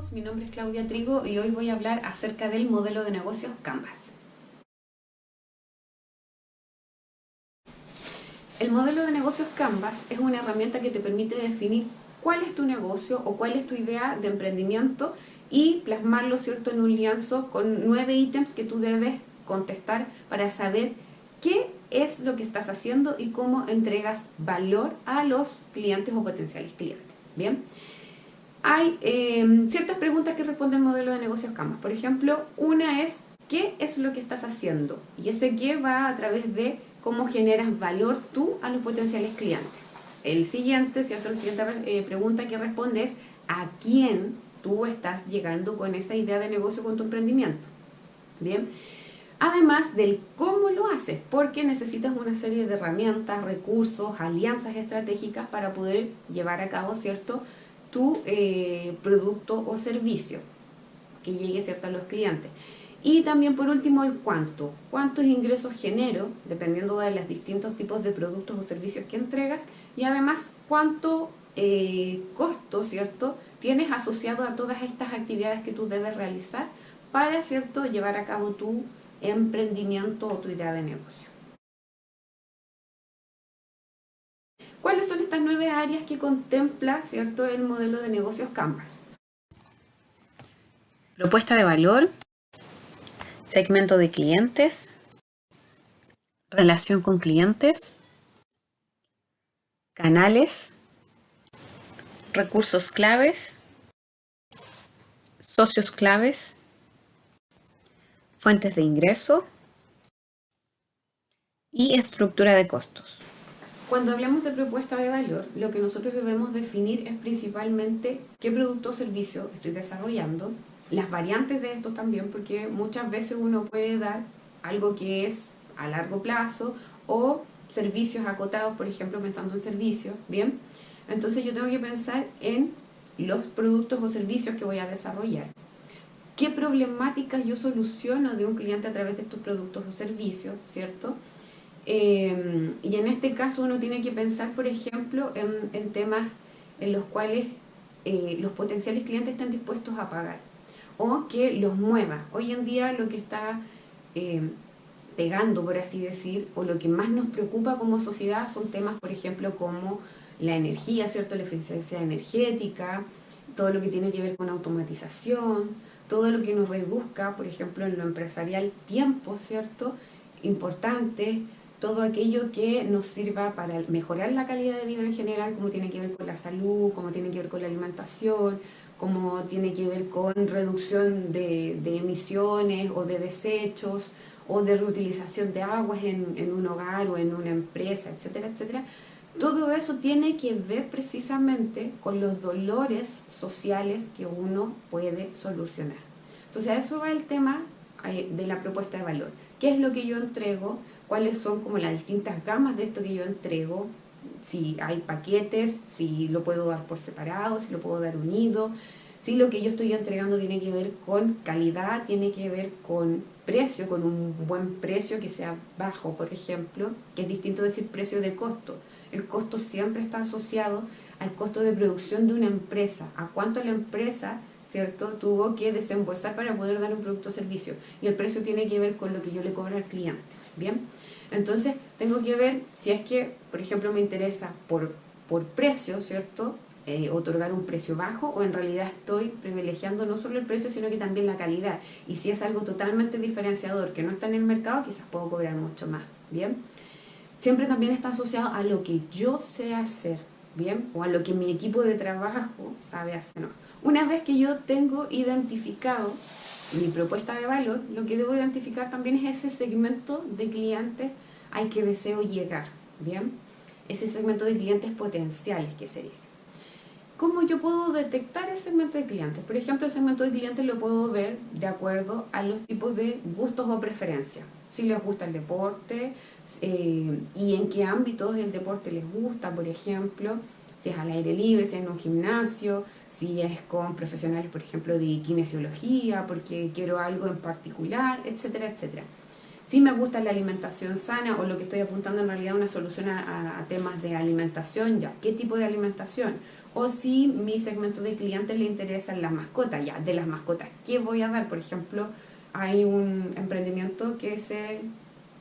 todos, mi nombre es Claudia Trigo y hoy voy a hablar acerca del modelo de negocios Canvas. El modelo de negocios Canvas es una herramienta que te permite definir cuál es tu negocio o cuál es tu idea de emprendimiento y plasmarlo, ¿cierto?, en un lienzo con 9 ítems que tú debes contestar para saber qué es lo que estás haciendo y cómo entregas valor a los clientes o potenciales clientes. Bien. Hay ciertas preguntas que responde el modelo de negocios Canvas. Por ejemplo, una es, ¿qué es lo que estás haciendo? Y ese qué va a través de cómo generas valor tú a los potenciales clientes. El siguiente, ¿cierto? La siguiente pregunta que responde es, ¿a quién tú estás llegando con esa idea de negocio, con tu emprendimiento? Bien. Además del cómo lo haces, porque necesitas una serie de herramientas, recursos, alianzas estratégicas para poder llevar a cabo, ¿cierto?, tu producto o servicio que llegue, ¿cierto?, a los clientes. Y también, por último, el cuánto. ¿Cuántos ingresos genero, dependiendo de los distintos tipos de productos o servicios que entregas? Y además, ¿cuánto costo, ¿cierto?, tienes asociado a todas estas actividades que tú debes realizar para, ¿cierto?, llevar a cabo tu emprendimiento o tu idea de negocio. ¿Cuáles son estas 9 áreas que contempla, ¿cierto?, el modelo de negocios Canvas? Propuesta de valor, segmento de clientes, relación con clientes, canales, recursos claves, socios claves, fuentes de ingreso y estructura de costos. Cuando hablamos de propuesta de valor, lo que nosotros debemos definir es principalmente qué producto o servicio estoy desarrollando, las variantes de estos también, porque muchas veces uno puede dar algo que es a largo plazo o servicios acotados, por ejemplo, pensando en servicios, ¿bien? Entonces yo tengo que pensar en los productos o servicios que voy a desarrollar. ¿Qué problemáticas yo soluciono de un cliente a través de estos productos o servicios, ¿cierto? Y en este caso uno tiene que pensar, por ejemplo, en temas en los cuales los potenciales clientes están dispuestos a pagar o que los mueva. Hoy en día lo que está pegando, por así decir, o lo que más nos preocupa como sociedad son temas, por ejemplo, como la energía, ¿cierto?, la eficiencia energética, todo lo que tiene que ver con automatización, todo lo que nos reduzca, por ejemplo, en lo empresarial, tiempo, ¿cierto?, importante, todo aquello que nos sirva para mejorar la calidad de vida en general, como tiene que ver con la salud, como tiene que ver con la alimentación, como tiene que ver con reducción de emisiones o de desechos o de reutilización de aguas en un hogar o en una empresa, etcétera, etcétera. Todo eso tiene que ver precisamente con los dolores sociales que uno puede solucionar. Entonces a eso va el tema de la propuesta de valor. ¿Qué es lo que yo entrego? ¿Cuáles son como las distintas gamas de esto que yo entrego? Si hay paquetes, si lo puedo dar por separado, si lo puedo dar unido, si lo que yo estoy entregando tiene que ver con calidad, tiene que ver con precio, con un buen precio que sea bajo, por ejemplo, que es distinto decir precio de costo. El costo siempre está asociado al costo de producción de una empresa, a cuánto la empresa, ¿cierto?, tuvo que desembolsar para poder dar un producto o servicio. Y el precio tiene que ver con lo que yo le cobro al cliente. ¿Bien? Entonces, tengo que ver si es que, por ejemplo, me interesa por precio, ¿cierto?, otorgar un precio bajo, o en realidad estoy privilegiando no solo el precio, sino que también la calidad. Y si es algo totalmente diferenciador que no está en el mercado, quizás puedo cobrar mucho más. ¿Bien? Siempre también está asociado a lo que yo sé hacer, ¿bien?, o a lo que mi equipo de trabajo sabe hacer. No. Una vez que yo tengo identificado mi propuesta de valor, lo que debo identificar también es ese segmento de clientes al que deseo llegar, ¿bien? Ese segmento de clientes potenciales que se dice. ¿Cómo yo puedo detectar el segmento de clientes? Por ejemplo, el segmento de clientes lo puedo ver de acuerdo a los tipos de gustos o preferencias. Si les gusta el deporte y en qué ámbitos el deporte les gusta, por ejemplo, si es al aire libre, si es en un gimnasio, si es con profesionales, por ejemplo, de kinesiología, porque quiero algo en particular, etcétera, etcétera. Si me gusta la alimentación sana, o lo que estoy apuntando en realidad una solución a temas de alimentación, ya, ¿qué tipo de alimentación? o si mi segmento de clientes le interesan las mascotas, ya, de las mascotas, ¿qué voy a dar? Por ejemplo, hay un emprendimiento que se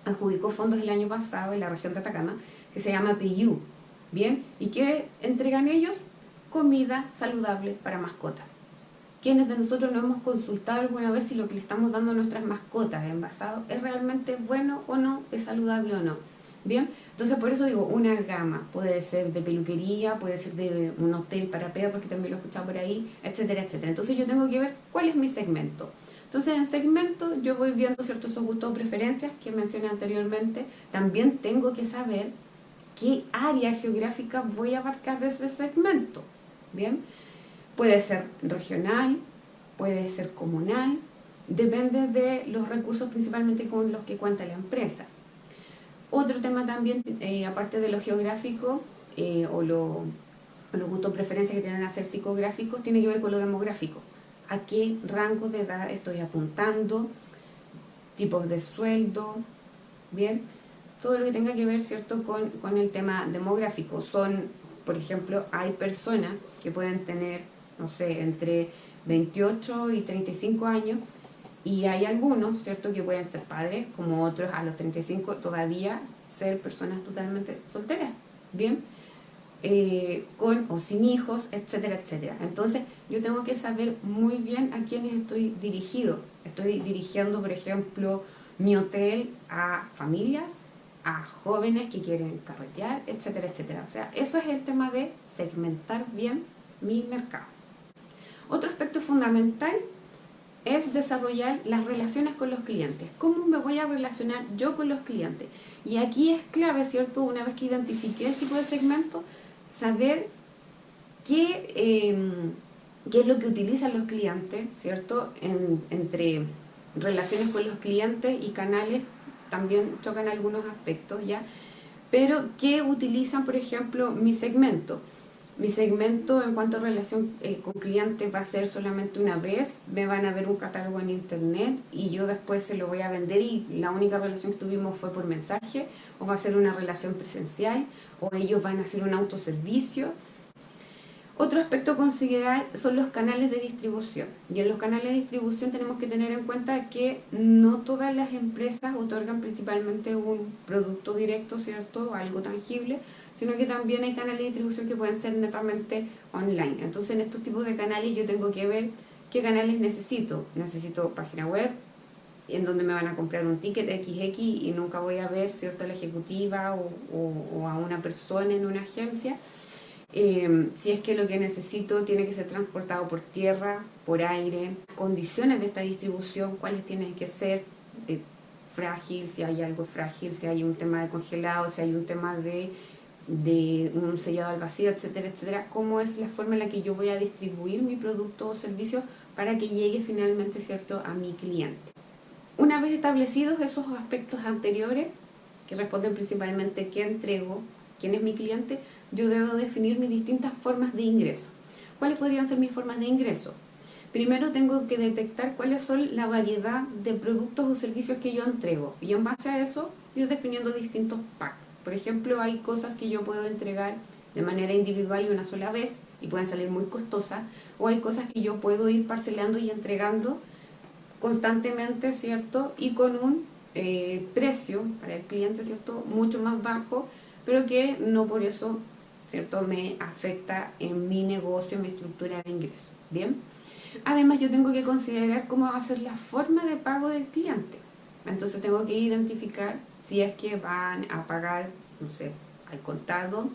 adjudicó fondos el año pasado en la región de Atacama, que se llama PIU, ¿bien? ¿Y qué entregan ellos? Comida saludable para mascotas. ¿Quiénes de nosotros no hemos consultado alguna vez si lo que le estamos dando a nuestras mascotas envasados es realmente bueno o no, es saludable o no? Bien, entonces por eso digo, una gama puede ser de peluquería, puede ser de un hotel para perros, que también lo he escuchado por ahí, etcétera, etcétera. Entonces yo tengo que ver cuál es mi segmento. Entonces en segmento yo voy viendo ciertos gustos o preferencias que mencioné anteriormente. También tengo que saber qué área geográfica voy a abarcar de ese segmento. Bien, puede ser regional, puede ser comunal, depende de los recursos principalmente con los que cuenta la empresa. Otro tema también, aparte de lo geográfico o los gustos preferencias que tienen a ser psicográficos, tiene que ver con lo demográfico. ¿A qué rango de edad estoy apuntando? Tipos de sueldo, ¿bien? Todo lo que tenga que ver, ¿cierto?, con el tema demográfico. Son, por ejemplo, hay personas que pueden tener, no sé, entre 28 y 35 años, y hay algunos, ¿cierto?, que pueden ser padres, como otros a los 35 todavía ser personas totalmente solteras, ¿bien? Con o sin hijos, etcétera, etcétera. Entonces, yo tengo que saber muy bien a quiénes estoy dirigido. Estoy dirigiendo, por ejemplo, mi hotel a familias, a jóvenes que quieren carretear, etcétera, etcétera. O sea, eso es el tema de segmentar bien mi mercado. Otro aspecto fundamental es desarrollar las relaciones con los clientes. ¿Cómo me voy a relacionar yo con los clientes? Y aquí es clave, ¿cierto? Una vez que identifiqué el tipo de segmento, saber qué es lo que utilizan los clientes, ¿cierto? Entre relaciones con los clientes y canales también chocan algunos aspectos, ¿ya? Pero ¿qué utilizan, por ejemplo, mi segmento? Mi segmento en cuanto a relación con clientes va a ser solamente una vez, me van a ver un catálogo en internet y yo después se lo voy a vender y la única relación que tuvimos fue por mensaje, o va a ser una relación presencial, o ellos van a hacer un autoservicio. Otro aspecto a considerar son los canales de distribución. Y en los canales de distribución tenemos que tener en cuenta que no todas las empresas otorgan principalmente un producto directo, ¿cierto? Algo tangible, sino que también hay canales de distribución que pueden ser netamente online. Entonces en estos tipos de canales yo tengo que ver qué canales necesito. Necesito página web, en donde me van a comprar un ticket XX y nunca voy a ver, ¿cierto?, a la ejecutiva o a una persona en una agencia. Si es que lo que necesito tiene que ser transportado por tierra, por aire, condiciones de esta distribución, cuáles tienen que ser, frágil, si hay algo frágil, si hay un tema de congelado, si hay un tema de un sellado al vacío, etcétera, etcétera. Cómo es la forma en la que yo voy a distribuir mi producto o servicio para que llegue finalmente, ¿cierto?, a mi cliente. Una vez establecidos esos aspectos anteriores, que responden principalmente qué entrego, quién es mi cliente, yo debo definir mis distintas formas de ingreso. ¿Cuáles podrían ser mis formas de ingreso? Primero tengo que detectar cuáles son la variedad de productos o servicios que yo entrego y en base a eso ir definiendo distintos packs. Por ejemplo, hay cosas que yo puedo entregar de manera individual y una sola vez y pueden salir muy costosas, o hay cosas que yo puedo ir parcelando y entregando constantemente, ¿cierto? Y con un precio para el cliente, ¿cierto?, mucho más bajo, pero que no por eso, ¿cierto?, me afecta en mi negocio, en mi estructura de ingresos. Bien. Además, yo tengo que considerar cómo va a ser la forma de pago del cliente. Entonces tengo que identificar si es que van a pagar, no sé, al contado,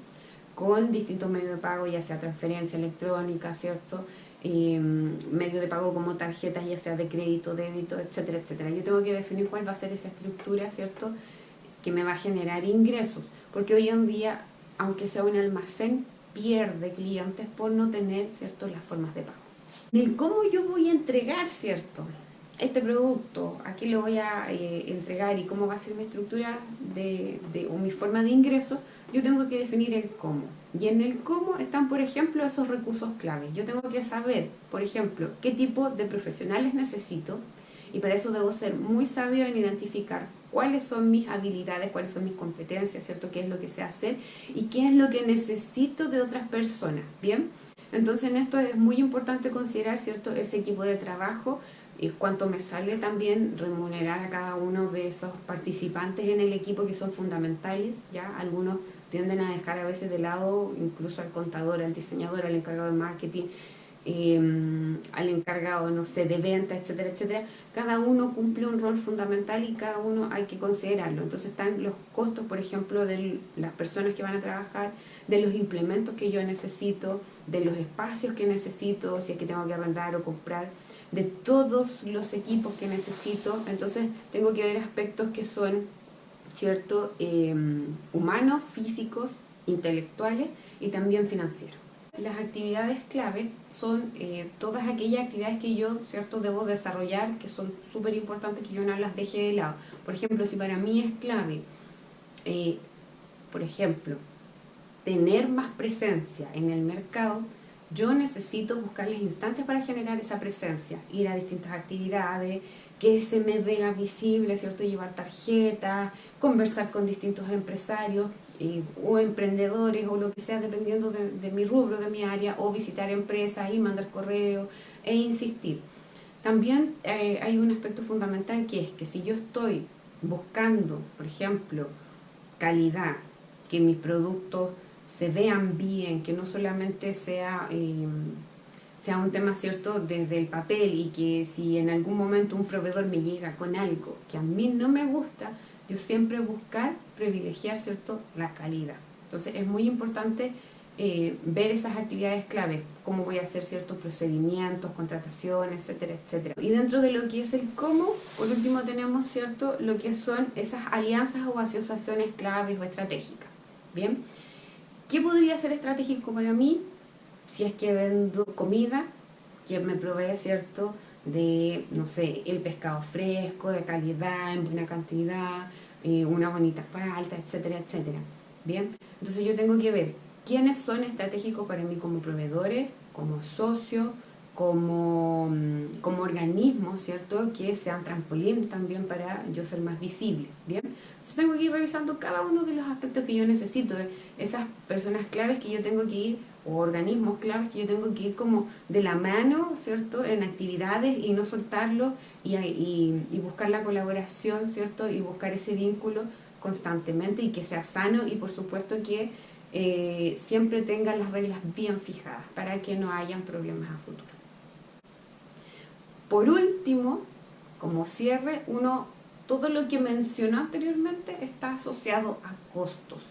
con distintos medios de pago, ya sea transferencia electrónica, ¿cierto?, medio de pago como tarjetas, ya sea de crédito, débito, etcétera, etcétera. Yo tengo que definir cuál va a ser esa estructura, ¿cierto?, que me va a generar ingresos, porque hoy en día, aunque sea un almacén, pierde clientes por no tener, ¿cierto?, las formas de pago. El cómo yo voy a entregar, ¿cierto?, este producto, a quién lo voy a entregar y cómo va a ser mi estructura o mi forma de ingreso, yo tengo que definir el cómo. Y en el cómo están, por ejemplo, esos recursos claves. Yo tengo que saber, por ejemplo, qué tipo de profesionales necesito, y para eso debo ser muy sabio en identificar cuáles son mis habilidades, cuáles son mis competencias, ¿cierto?, qué es lo que sé hacer y qué es lo que necesito de otras personas, ¿bien? Entonces en esto es muy importante considerar, ¿cierto?, ese equipo de trabajo y cuánto me sale también remunerar a cada uno de esos participantes en el equipo que son fundamentales, ¿ya? Algunos tienden a dejar a veces de lado incluso al contador, al diseñador, al encargado de marketing, al encargado, no sé, de venta, etcétera, etcétera. Cada uno cumple un rol fundamental y cada uno hay que considerarlo. Entonces están los costos, por ejemplo, de las personas que van a trabajar, de los implementos que yo necesito, de los espacios que necesito, si es que tengo que arrendar o comprar, de todos los equipos que necesito. Entonces tengo que ver aspectos que son, ¿cierto?, humanos, físicos, intelectuales y también financieros. Las actividades clave son todas aquellas actividades que yo, ¿cierto?, debo desarrollar, que son súper importantes, que yo no las deje de lado. Por ejemplo, si para mí es clave, por ejemplo, tener más presencia en el mercado, yo necesito buscar las instancias para generar esa presencia, ir a distintas actividades, que se me vea visible, ¿cierto?, llevar tarjetas, conversar con distintos empresarios o emprendedores o lo que sea, dependiendo de mi rubro, de mi área, o visitar empresas y mandar correo e insistir. También hay un aspecto fundamental, que es que si yo estoy buscando, por ejemplo, calidad, que mis productos se vean bien, que no solamente sea un tema, ¿cierto?, desde el papel, y que si en algún momento un proveedor me llega con algo que a mí no me gusta, yo siempre buscar privilegiar, ¿cierto?, la calidad. Entonces es muy importante ver esas actividades clave, cómo voy a hacer ciertos procedimientos, contrataciones, etcétera, etcétera. Y dentro de lo que es el cómo, por último tenemos, ¿cierto?, lo que son esas alianzas o asociaciones claves o estratégicas. Bien, ¿qué podría ser estratégico para mí? Si es que vendo comida, que me provee, ¿cierto?, de, no sé, el pescado fresco, de calidad, en buena cantidad, una bonita palta, etcétera, etcétera. Bien, entonces yo tengo que ver quiénes son estratégicos para mí como proveedores, como socios, como organismos, ¿cierto?, que sean trampolín también para yo ser más visible. Bien, entonces tengo que ir revisando cada uno de los aspectos que yo necesito, de esas personas claves que yo tengo que ir, o organismos claves que yo tengo que ir como de la mano, ¿cierto?, en actividades, y no soltarlo, y buscar la colaboración, ¿cierto?, y buscar ese vínculo constantemente, y que sea sano, y por supuesto que siempre tenga las reglas bien fijadas para que no hayan problemas a futuro. Por último, como cierre, todo lo que mencioné anteriormente está asociado a costos.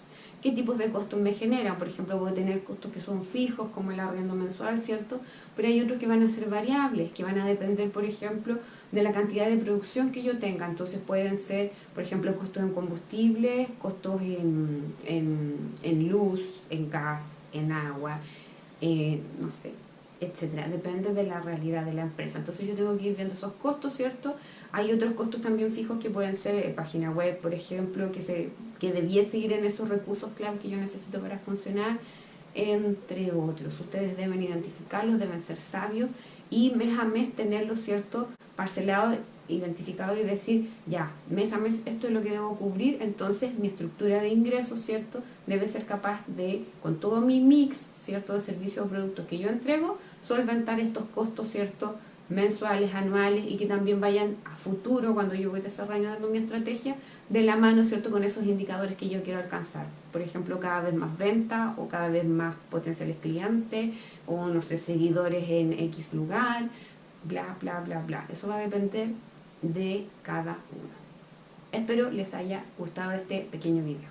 ¿Qué tipos de costos me generan? Por ejemplo, voy a tener costos que son fijos, como el arriendo mensual, ¿cierto? Pero hay otros que van a ser variables, que van a depender, por ejemplo, de la cantidad de producción que yo tenga. Entonces pueden ser, por ejemplo, costos en combustible, costos en luz, en gas, en agua, no sé, etcétera. Depende de la realidad de la empresa. Entonces yo tengo que ir viendo esos costos, ¿cierto? Hay otros costos también fijos que pueden ser página web, por ejemplo, que debiese ir en esos recursos clave que yo necesito para funcionar, entre otros. Ustedes deben identificarlos, deben ser sabios, y mes a mes tenerlos, ¿cierto?, parcelados, identificados, y decir, ya, mes a mes esto es lo que debo cubrir. Entonces mi estructura de ingresos, ¿cierto?, debe ser capaz de, con todo mi mix, ¿cierto?, de servicios o productos que yo entrego, solventar estos costos, ¿cierto?, mensuales, anuales, y que también vayan a futuro, cuando yo voy desarrollando mi estrategia, de la mano, ¿cierto?, con esos indicadores que yo quiero alcanzar. Por ejemplo, cada vez más ventas, o cada vez más potenciales clientes, o no sé, seguidores en X lugar, bla, bla, bla, bla. Eso va a depender de cada uno. Espero les haya gustado este pequeño video.